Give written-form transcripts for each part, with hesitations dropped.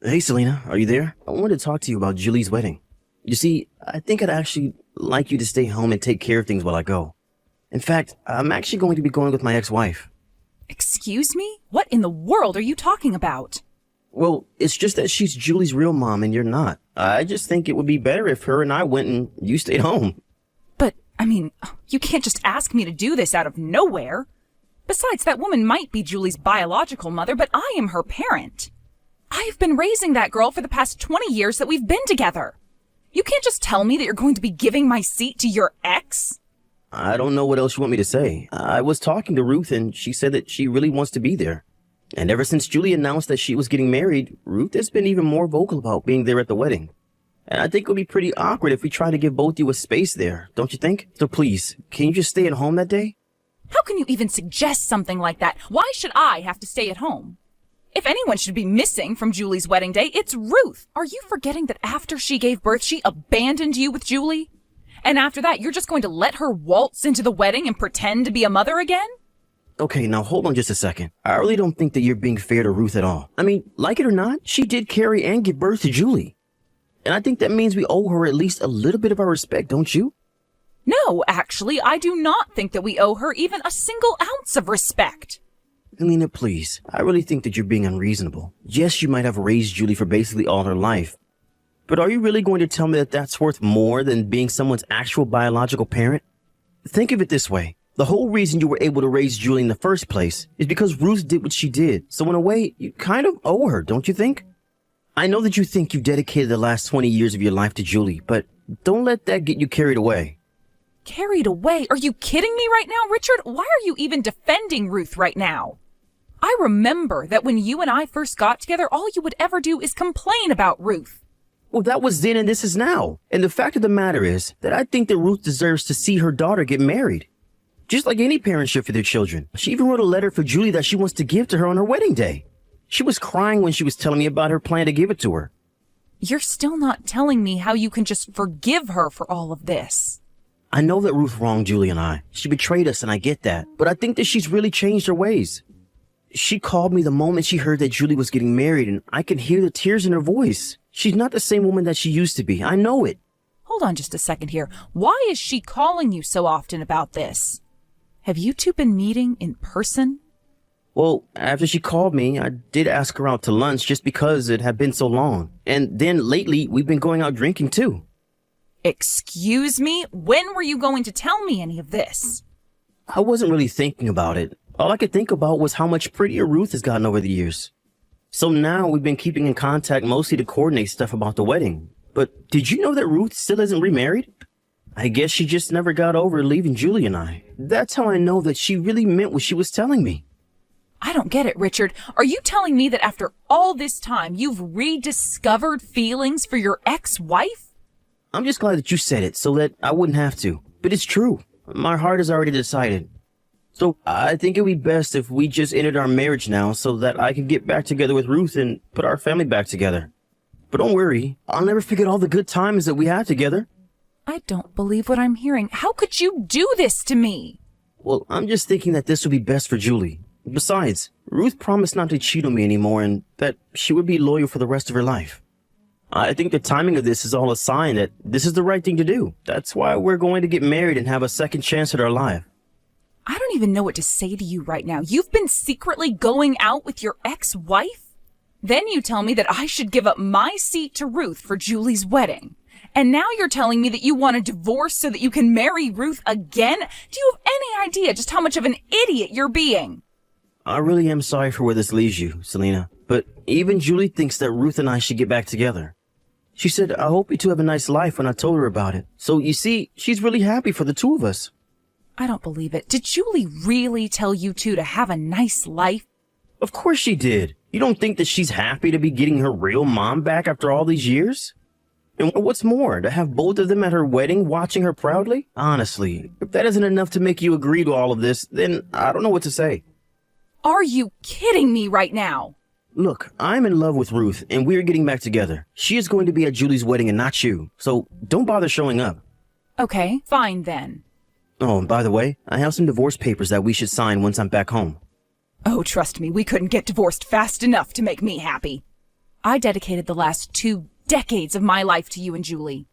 Hey Selena, are you there? I wanted to talk to you about Julie's wedding. You see, I think I'd actually like you to stay home and take care of things while I go. In fact, I'm actually going to be going with my ex-wife. Excuse me? What in the world are you talking about? Well, it's just that she's Julie's real mom and you're not. I just think it would be better if her and I went and you stayed home. But, you can't just ask me to do this out of nowhere. Besides, that woman might be Julie's biological mother, but I am her parent. I have been raising that girl for the past 20 years that we've been together. You can't just tell me that you're going to be giving my seat to your ex. I don't know what else you want me to say. I was talking to Ruth and she said that she really wants to be there. And ever since Julie announced that she was getting married, Ruth has been even more vocal about being there at the wedding. And I think it would be pretty awkward if we try to give both you a space there, don't you think? So please, can you just stay at home that day? How can you even suggest something like that? Why should I have to stay at home? If anyone should be missing from Julie's wedding day, it's Ruth. Are you forgetting that after she gave birth, she abandoned you with Julie? And after that, you're just going to let her waltz into the wedding and pretend to be a mother again? Okay, now hold on just a second. I really don't think that you're being fair to Ruth at all. I mean, like it or not, she did carry and give birth to Julie. And I think that means we owe her at least a little bit of our respect, don't you? No, actually, I do not think that we owe her even a single ounce of respect. Selena, please. I really think that you're being unreasonable. Yes, you might have raised Julie for basically all her life. But are you really going to tell me that that's worth more than being someone's actual biological parent? Think of it this way. The whole reason you were able to raise Julie in the first place is because Ruth did what she did. So in a way, you kind of owe her, don't you think? I know that you think you dedicated the last 20 years of your life to Julie, but don't let that get you carried away. Carried away? Are you kidding me right now, Richard? Why are you even defending Ruth right now? I remember that when you and I first got together, all you would ever do is complain about Ruth. Well, that was then and this is now. And the fact of the matter is that I think that Ruth deserves to see her daughter get married. Just like any parent should for their children. She even wrote a letter for Julie that she wants to give to her on her wedding day. She was crying when she was telling me about her plan to give it to her. You're still not telling me how you can just forgive her for all of this. I know that Ruth wronged Julie and I. She betrayed us and I get that. But I think that she's really changed her ways. She called me the moment she heard that Julie was getting married, and I could hear the tears in her voice. She's not the same woman that she used to be. I know it. Hold on just a second here. Why is she calling you so often about this? Have you two been meeting in person? Well, after she called me, I did ask her out to lunch just because it had been so long. And then lately, we've been going out drinking too. Excuse me? When were you going to tell me any of this? I wasn't really thinking about it. All I could think about was how much prettier Ruth has gotten over the years. So now we've been keeping in contact mostly to coordinate stuff about the wedding. But did you know that Ruth still isn't remarried? I guess she just never got over leaving Julie and I. That's how I know that she really meant what she was telling me. I don't get it, Richard. Are you telling me that after all this time, you've rediscovered feelings for your ex-wife? I'm just glad that you said it so that I wouldn't have to. But it's true. My heart has already decided. So I think it would be best if we just ended our marriage now so that I can get back together with Ruth and put our family back together. But don't worry, I'll never forget all the good times that we had together. I don't believe what I'm hearing. How could you do this to me? Well, I'm just thinking that this would be best for Julie. Besides, Ruth promised not to cheat on me anymore and that she would be loyal for the rest of her life. I think the timing of this is all a sign that this is the right thing to do. That's why we're going to get married and have a second chance at our life. I don't even know what to say to you right now. You've been secretly going out with your ex-wife? Then you tell me that I should give up my seat to Ruth for Julie's wedding. And now you're telling me that you want a divorce so that you can marry Ruth again? Do you have any idea just how much of an idiot you're being? I really am sorry for where this leaves you, Selena. But even Julie thinks that Ruth and I should get back together. She said, I hope you two have a nice life when I told her about it. So you see, she's really happy for the two of us. I don't believe it. Did Julie really tell you two to have a nice life? Of course she did. You don't think that she's happy to be getting her real mom back after all these years? And what's more, to have both of them at her wedding watching her proudly? Honestly, if that isn't enough to make you agree to all of this, then I don't know what to say. Are you kidding me right now? Look, I'm in love with Ruth, and we're getting back together. She is going to be at Julie's wedding and not you, so don't bother showing up. Okay, fine then. Oh, and by the way, I have some divorce papers that we should sign once I'm back home. Oh, trust me, we couldn't get divorced fast enough to make me happy. I dedicated the last 2 decades of my life to you and Julie.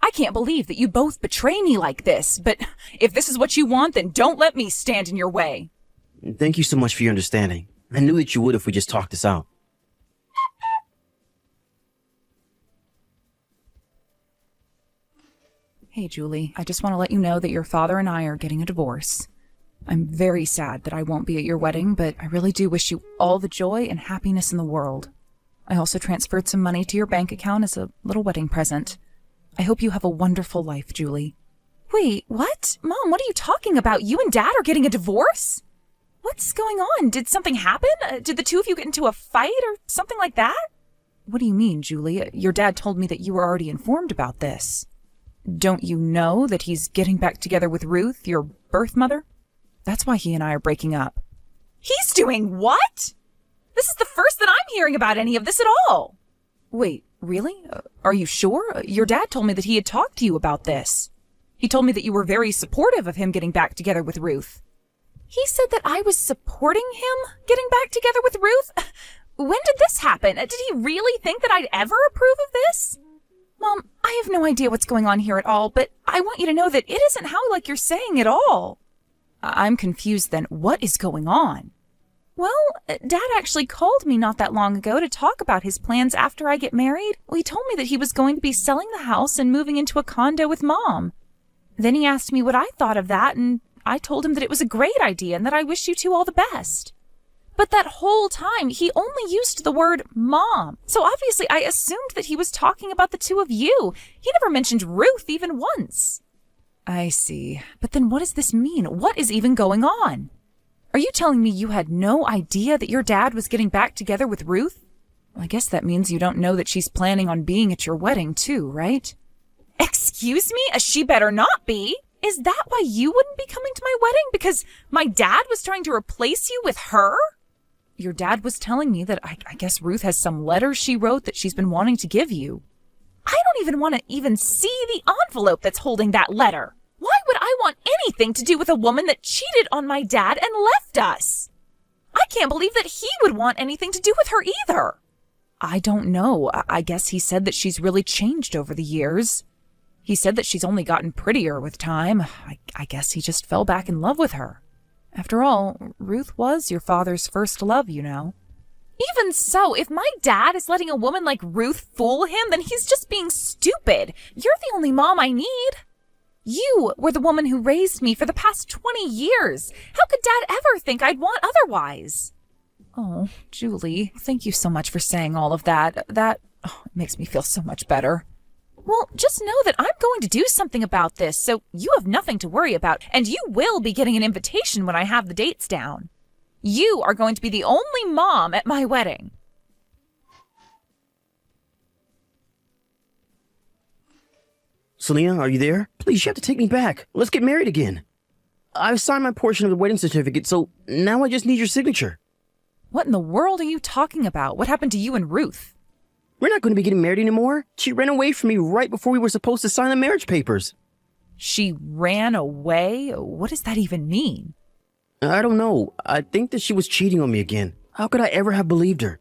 I can't believe that you both betray me like this, but if this is what you want, then don't let me stand in your way. Thank you so much for your understanding. I knew that you would if we just talked this out. Hey, Julie, I just want to let you know that your father and I are getting a divorce. I'm very sad that I won't be at your wedding, but I really do wish you all the joy and happiness in the world. I also transferred some money to your bank account as a little wedding present. I hope you have a wonderful life, Julie. Wait, what? Mom, what are you talking about? You and Dad are getting a divorce? What's going on? Did something happen? Did the two of you get into a fight or something like that? What do you mean, Julie? Your dad told me that you were already informed about this. Don't you know that he's getting back together with Ruth, your birth mother? That's why he and I are breaking up. He's doing what? This is the first that I'm hearing about any of this at all. Wait, really? Are you sure? Your dad told me that he had talked to you about this. He told me that you were very supportive of him getting back together with Ruth. He said that I was supporting him getting back together with Ruth? When did this happen? Did he really think that I'd ever approve of this? Mom, I have no idea what's going on here at all, but I want you to know that it isn't how like you're saying at all. I'm confused then. What is going on? Well, Dad actually called me not that long ago to talk about his plans after I get married. Well, he told me that he was going to be selling the house and moving into a condo with Mom. Then he asked me what I thought of that, and I told him that it was a great idea and that I wish you two all the best. But that whole time, he only used the word Mom. So obviously I assumed that he was talking about the two of you. He never mentioned Ruth even once. I see. But then what does this mean? What is even going on? Are you telling me you had no idea that your dad was getting back together with Ruth? Well, I guess that means you don't know that she's planning on being at your wedding too, right? Excuse me? She better not be. Is that why you wouldn't be coming to my wedding? Because my dad was trying to replace you with her? Your dad was telling me that I guess Ruth has some letters she wrote that she's been wanting to give you. I don't even want to even see the envelope that's holding that letter. Why would I want anything to do with a woman that cheated on my dad and left us? I can't believe that he would want anything to do with her either. I don't know. I guess he said that she's really changed over the years. He said that she's only gotten prettier with time. I guess he just fell back in love with her. After all, Ruth was your father's first love, you know. Even so, if my dad is letting a woman like Ruth fool him, then he's just being stupid. You're the only mom I need. You were the woman who raised me for the past 20 years. How could Dad ever think I'd want otherwise? Oh, Julie, thank you so much for saying all of that. That makes me feel so much better. Well, just know that I'm going to do something about this, so you have nothing to worry about, and you will be getting an invitation when I have the dates down. You are going to be the only mom at my wedding. Selena, are you there? Please, you have to take me back. Let's get married again. I've signed my portion of the wedding certificate, so now I just need your signature. What in the world are you talking about? What happened to you and Ruth? We're not going to be getting married anymore. She ran away from me right before we were supposed to sign the marriage papers. She ran away? What does that even mean? I don't know. I think that she was cheating on me again. How could I ever have believed her?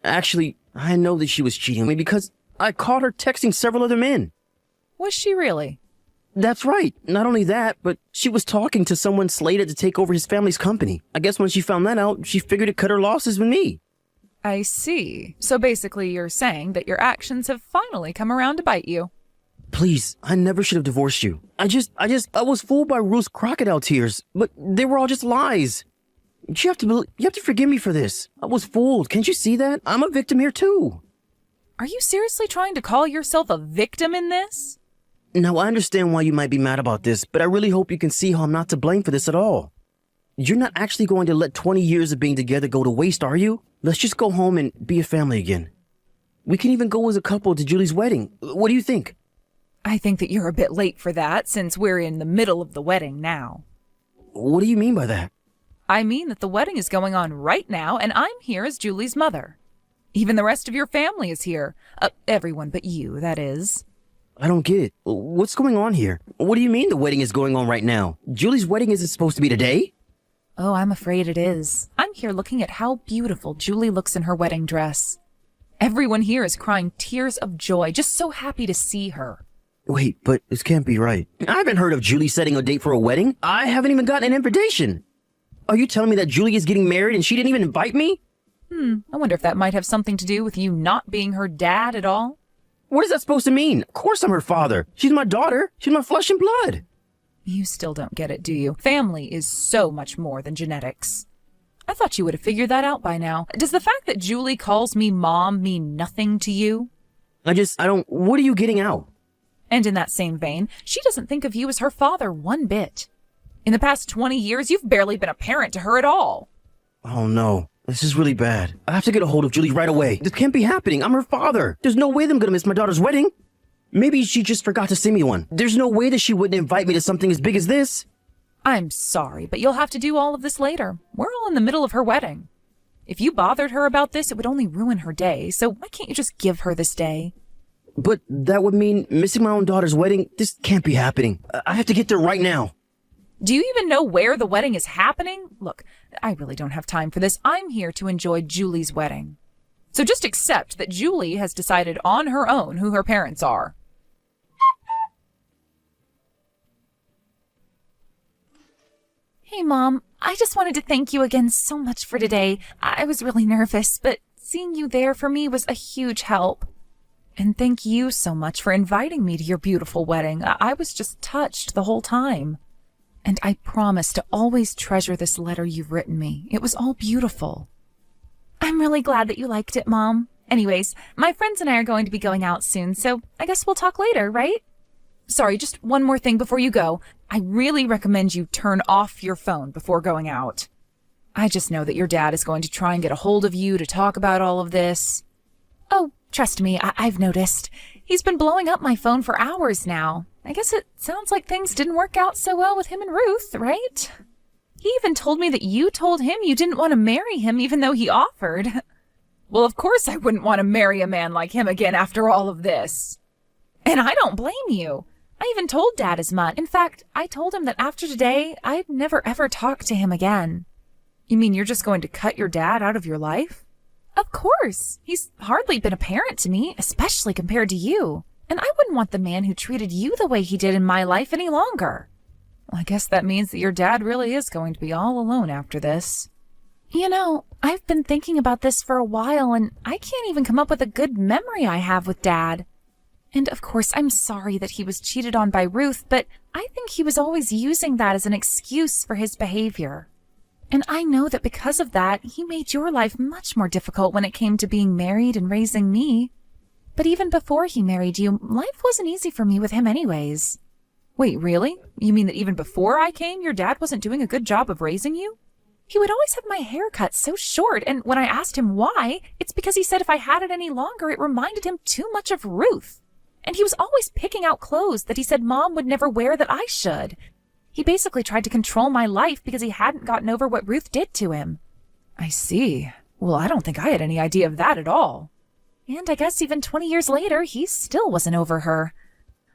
Actually, I know that she was cheating on me because I caught her texting several other men. Was she really? That's right. Not only that, but she was talking to someone slated to take over his family's company. I guess when she found that out, she figured to cut her losses with me. I see. So basically you're saying that your actions have finally come around to bite you. Please, I never should have divorced you. I was fooled by Ruth's crocodile tears, but they were all just lies. You have to forgive me for this. I was fooled. Can't you see that? I'm a victim here too. Are you seriously trying to call yourself a victim in this? Now, I understand why you might be mad about this, but I really hope you can see how I'm not to blame for this at all. You're not actually going to let 20 years of being together go to waste, are you? Let's just go home and be a family again. We can even go as a couple to Julie's wedding. What do you think? I think that you're a bit late for that, since we're in the middle of the wedding now. What do you mean by that? I mean that the wedding is going on right now, and I'm here as Julie's mother. Even the rest of your family is here. Everyone but you, that is. I don't get it. What's going on here? What do you mean the wedding is going on right now? Julie's wedding isn't supposed to be today? Oh, I'm afraid it is. I'm here looking at how beautiful Julie looks in her wedding dress. Everyone here is crying tears of joy, just so happy to see her. Wait, but this can't be right. I haven't heard of Julie setting a date for a wedding. I haven't even gotten an invitation. Are you telling me that Julie is getting married and she didn't even invite me? I wonder if that might have something to do with you not being her dad at all. What is that supposed to mean? Of course I'm her father. She's my daughter. She's my flesh and blood. You still don't get it, do you? Family is so much more than genetics. I thought you would have figured that out by now. Does the fact that Julie calls me Mom mean nothing to you? What are you getting out? And in that same vein, she doesn't think of you as her father one bit. In the past 20 years, you've barely been a parent to her at all. Oh no, this is really bad. I have to get a hold of Julie right away. This can't be happening. I'm her father. There's no way that I'm gonna miss my daughter's wedding. Maybe she just forgot to send me one. There's no way that she wouldn't invite me to something as big as this. I'm sorry, but you'll have to do all of this later. We're all in the middle of her wedding. If you bothered her about this, it would only ruin her day, so why can't you just give her this day? But that would mean missing my own daughter's wedding. This can't be happening. I have to get there right now. Do you even know where the wedding is happening? Look, I really don't have time for this. I'm here to enjoy Julie's wedding. So just accept that Julie has decided on her own who her parents are. Hey, Mom. I just wanted to thank you again so much for today. I was really nervous, but seeing you there for me was a huge help. And thank you so much for inviting me to your beautiful wedding. I was just touched the whole time. And I promise to always treasure this letter you've written me. It was all beautiful. I'm really glad that you liked it, Mom. Anyways, my friends and I are going to be going out soon, so I guess we'll talk later, right? Sorry, just one more thing before you go. I really recommend you turn off your phone before going out. I just know that your dad is going to try and get a hold of you to talk about all of this. Oh, trust me, I've noticed. He's been blowing up my phone for hours now. I guess it sounds like things didn't work out so well with him and Ruth, right? He even told me that you told him you didn't want to marry him even though he offered. Well, of course I wouldn't want to marry a man like him again after all of this. And I don't blame you. I even told Dad as much. In fact, I told him that after today, I'd never ever talk to him again. You mean you're just going to cut your dad out of your life? Of course. He's hardly been a parent to me, especially compared to you. And I wouldn't want the man who treated you the way he did in my life any longer. Well, I guess that means that your dad really is going to be all alone after this. You know, I've been thinking about this for a while, and I can't even come up with a good memory I have with Dad. And of course, I'm sorry that he was cheated on by Ruth, but I think he was always using that as an excuse for his behavior. And I know that because of that, he made your life much more difficult when it came to being married and raising me. But even before he married you, life wasn't easy for me with him anyways. Wait, really? You mean that even before I came, your dad wasn't doing a good job of raising you? He would always have my hair cut so short, and when I asked him why, it's because he said if I had it any longer, it reminded him too much of Ruth. And he was always picking out clothes that he said Mom would never wear that I should. He basically tried to control my life because he hadn't gotten over what Ruth did to him. I see. Well, I don't think I had any idea of that at all. And I guess even 20 years later, he still wasn't over her.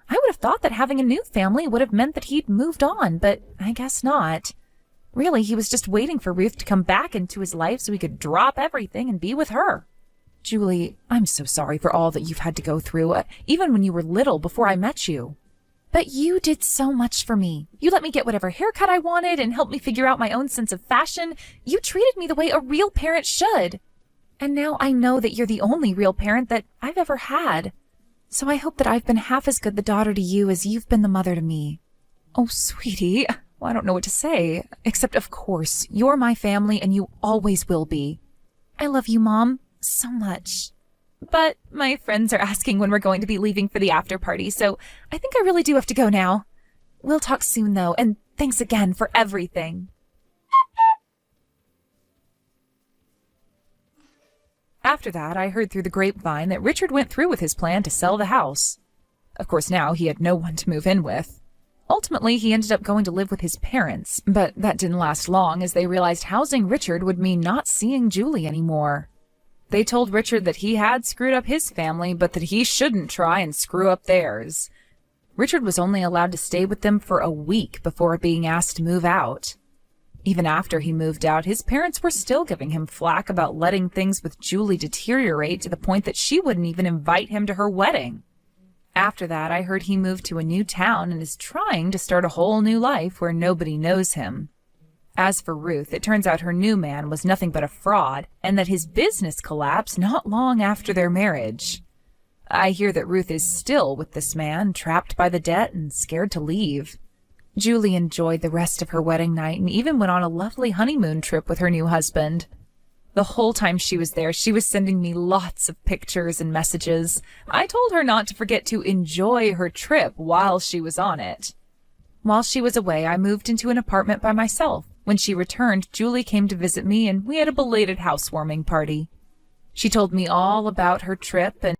I would have thought that having a new family would have meant that he'd moved on, but I guess not. Really, he was just waiting for Ruth to come back into his life so he could drop everything and be with her. Julie, I'm so sorry for all that you've had to go through, even when you were little before I met you. But you did so much for me. You let me get whatever haircut I wanted and helped me figure out my own sense of fashion. You treated me the way a real parent should. And now I know that you're the only real parent that I've ever had. So I hope that I've been half as good the daughter to you as you've been the mother to me. Oh, sweetie, well, I don't know what to say, except of course, you're my family and you always will be. I love you, Mom, so much. But my friends are asking when we're going to be leaving for the after party, so I think I really do have to go now. We'll talk soon, though, and thanks again for everything. After that, I heard through the grapevine that Richard went through with his plan to sell the house. Of course, now he had no one to move in with. Ultimately, he ended up going to live with his parents, but that didn't last long as they realized housing Richard would mean not seeing Julie anymore. They told Richard that he had screwed up his family, but that he shouldn't try and screw up theirs. Richard was only allowed to stay with them for a week before being asked to move out. Even after he moved out, his parents were still giving him flack about letting things with Julie deteriorate to the point that she wouldn't even invite him to her wedding. After that, I heard he moved to a new town and is trying to start a whole new life where nobody knows him. As for Ruth, it turns out her new man was nothing but a fraud, and that his business collapsed not long after their marriage. I hear that Ruth is still with this man, trapped by the debt and scared to leave. Julie enjoyed the rest of her wedding night and even went on a lovely honeymoon trip with her new husband. The whole time she was there, she was sending me lots of pictures and messages. I told her not to forget to enjoy her trip while she was on it. While she was away, I moved into an apartment by myself. When she returned, Julie came to visit me and we had a belated housewarming party. She told me all about her trip and